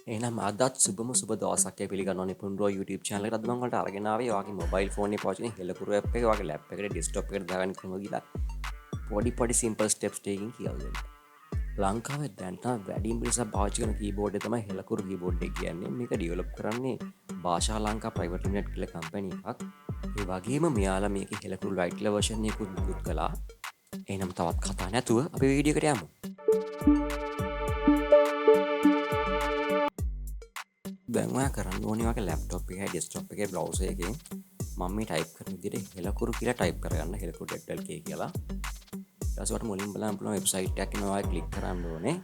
එහෙනම් අදත් සුබම සුබ දවසක් පිළිගන්නවා නිපුණරෝ YouTube channel එකට. අද මම ඔයාලට අරගෙන ආවේ ඔයාගේ mobile phone එකේ පාවිච්චි කරන හෙලකුරු app එක ඔයාගේ lap එකට desktop එකට දාගන්න කොහොමද කියලා පොඩි simple steps ටිකකින් කියලා දෙන්න. ලංකාවේ දැන් තමයි වැඩිම පිරිසක් පාවිච්චි කරන keyboard එක තමයි හෙලකුරු keyboard එක කියන්නේ. මේක develop කරන්නේ භාෂා ලංකා private limited කියලා company එකක්. ඒ වගේම මෙයාලා මේකේ හෙලකුරු light කියලා version එකකුත් මුකුත් කළා. එහෙනම් තවත් කතා නැතුව අපි වීඩියෝ එකට යමු. දැන් ඔයා කරන්න ඕනේ වගේ ලැප්ටොප් එකේ ඩෙස්ක්ටොප් එකේ බ්‍රවුසර් එකෙන් මම මේ ටයිප් කරන විදිහට හෙලකුරු කියලා ටයිප් කරගන්න helakuru.lk කියලා. ඊට පස්සේ ඔයාලට මුලින් බලන්න පුළුවන් වෙබ්සයිට් එකක් එනවා ඔයා ක්ලික් කරන්න ඕනේ.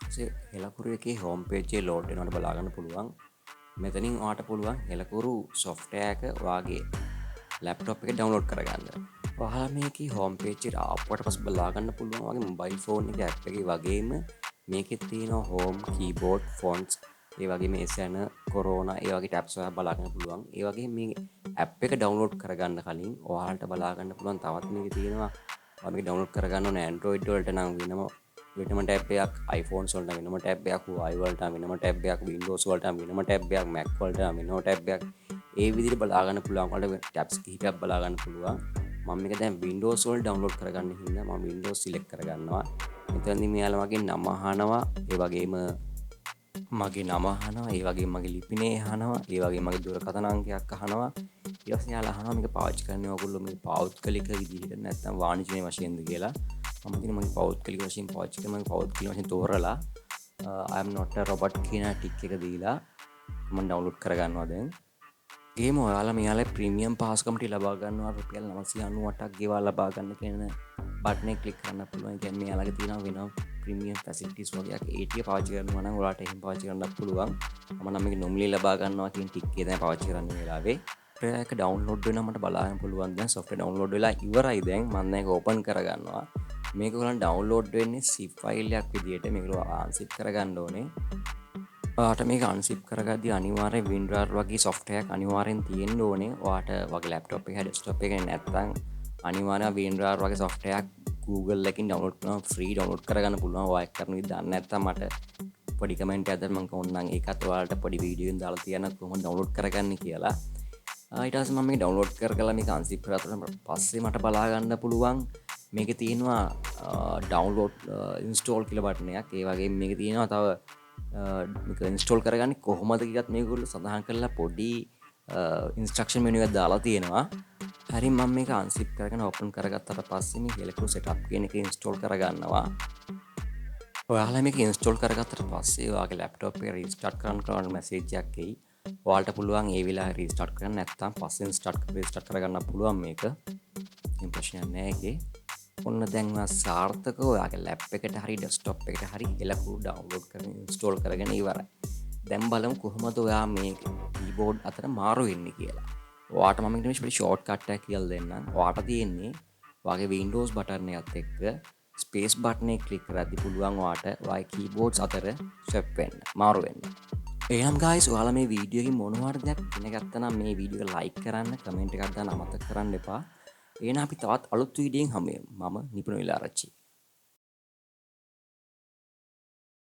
ඊට හෙලකුරු එකේ හෝම් පේජ් එකේ ලෝඩ් වෙනවට බලා ගන්න පුළුවන්. මෙතනින් ඔයාට පුළුවන් හෙලකුරු software එක ඔයාගේ ලැප්ටොප් එකේ ඩවුන්ලෝඩ් කරගන්න. ඔයාලා මේකේ හෝම් පේජ් එකට ආපුවට පස්සේ බලා ගන්න පුළුවන් ඔයාගේ මොබයිල් ෆෝන් එකේ ඇප් එකේ වගේම මේකේ තියෙනවා හෝම් කීබෝඩ් ෆොන්ට්ස් ඒ වගේම එසන කොරෝනා ඒ වගේ ටැබ්ස් ඔයාලා බලා ගන්න පුළුවන්. ඒ වගේම මේ ඇප් එක ඩවුන්ලෝඩ් කරගන්න කලින් ඔයාලට බලා ගන්න පුළුවන් තවත් මේකේ තියෙනවා ඔයා මේක ඩවුන්ලෝඩ් කරගන්න ඕනේ Android වලට නම් වෙනම ටැබ් එකක්, iPhones වලට වෙනම ටැබ් එකක්, Huawei වලට වෙනම ටැබ් එකක්, Windows වලට වෙනම ටැබ් එකක්, Mac වලට වෙනම ටැබ් එකක්. ඒ විදිහට බලා ගන්න පුළුවන්. ඔයාලට ටැබ්ස් කිහිපයක් බලා ගන්න පුළුවන්. මම මේක දැන් Windows වල ඩවුන්ලෝඩ් කරගන්න හින්දා මම Windows සිලෙක්ට් කරගන්නවා. මෙතනදී මෙයාලා මගේ නම අහනවා, ඒ වගේම මගේ නම අහනවා, ඒ වගේම මගේ ලිපිනේ අහනවා, ඒ වගේම මගේ දුරකථන අංකයක් අහනවා. ඊට පස්සේ යාලා අහනවා මේක පාවිච්චි කරන්නේ ඔයගොල්ලෝ මේ පෞද්ගලික විදිහට නැත්නම් වාණිජමය වශයෙන්ද කියලා. මම ඉතින් මගේ පෞද්ගලික වශයෙන් පාවිච්චි කරන මගේ පෞද්ගලික වශයෙන් තෝරලා I am not a robot කියන ටික් එක දීලා මම ඩවුන්ලෝඩ් කරගන්නවා දැන්. ගේම ඔයාලා මෙයාලා ප්‍රීමියම් පාස්කම්ටි ලබා ගන්නවා රුපියල් 998ක් ගෙවා ලබා ගන්න කියන බටන් එක ක්ලික් කරන්න පුළුවන්. ඒ කියන්නේ මෙයාලගේ තියෙනවා වෙනම ප්‍රීමියම් ෆැසිලිටිස් වගේක් ඒ ටික පාවිච්චි කරනවා නම් ඔයාලට එහෙම පාවිච්චි කරන්නත් පුළුවන්. මම නම් මේක නොමිලේ ලබා ගන්නවා කියන ටික් එක තමයි පාවිච්චි කරන්න වෙලාවේ. ඒක ඩවුන්ලෝඩ් වෙනවා මට බලන්න පුළුවන්. දැන් software download වෙලා ඉවරයි දැන්. මම දැන් ඒක open කරගන්නවා. මේක ඔයාලට download වෙන්නේ zip file එකක් විදියට. මේක unzip කරගන්න ඕනේ. ඔයාට මේක අන්සිප් කරගද්දී අනිවාර්යෙන් WinRAR වගේ software එකක් අනිවාර්යෙන් තියෙන්න ඕනේ. ඔයාට වගේ laptop එකේ desktop එකේ නැත්නම් අනිවාර්යෙන් WinRAR වගේ software එකක් Google එකකින් download කරනවා free download කරගන්න පුළුවන්. ඔයා ඒක කරන විදිහ දන්නේ නැත්නම් මට පොඩි comment එකක් දාන්න මම ඕනනම් ඒකත් ඔයාලට පොඩි වීඩියෝ එකකින් දාලා තියන්න කොහොමද download කරගන්නේ කියලා. ඊට පස්සේ මම මේක download කරලා මේක අන්සිප් කරලා පස්සේ මට බලා ගන්න පුළුවන් මේකේ තියෙනවා download install කියලා බටන් එකක්. ඒ වගේම මේකේ තියෙනවා තව මේක ඉන්ස්ටෝල් කරගන්නේ කොහොමද කියලාත් මේගොල්ලෝ සඳහන් කරලා පොඩි ඉන්ස්ට්‍රක්ෂන් මෙනු එකක් දාලා තියෙනවා. හරි මම මේක අන්සිප් කරගෙන ඕපන් කරගත්තට පස්සේ මේ Helakuru setup කියන එක ඉන්ස්ටෝල් කරගන්නවා. ඔයාලා මේක ඉන්ස්ටෝල් කරගත්තට පස්සේ ඔයාගේ ලැප්ටොප් එක රීස්ටාර්ට් කරන්න මැසේජ් එකක් එයි. ඔයාලට පුළුවන් ඒ වෙලාවේ රීස්ටාර්ට් කරන්න නැත්නම් පස්සේ රීස්ටාර්ට් කරගන්න පුළුවන් මේක. එහෙම ප්‍රශ්නයක් නැහැ ඒකේ. ඔන්න දැන් සාර්ථකව ඔයාගේ ලැප් එකට හරි ඩෙස්ක්ටොප් එකට හරි Helakuru download කරගෙන ඉන්ස්ටෝල් කරගෙන ඉවරයි. දැන් බලමු කොහොමද ඔයා මේ keyboard අතර මාරු වෙන්නේ කියලා. ඔයාට මම ඉතින් මේ ෂෝට් කට් එකක් කියලා දෙන්නම්. ඔයාට තියෙන්නේ ඔයාගේ Windows බටන් එකත් එක්ක space button එක ක්ලික් කරද්දී පුළුවන් ඔයාට ඔයාගේ keyboards අතර swap වෙන්න, මාරු වෙන්න. එහෙනම් guys ඔයාලා මේ වීඩියෝ එකේ මොනවා හරි දෙයක් ඉගෙන ගත්තා නම් මේ වීඩියෝ එක like කරන්න, comment එකක් දාන්න අමතක කරන්න එපා. එහෙනම් අපි තවත් අලුත් වීඩියෝකින් හමු වෙමු. මම නිපුණ විලාරච්චි.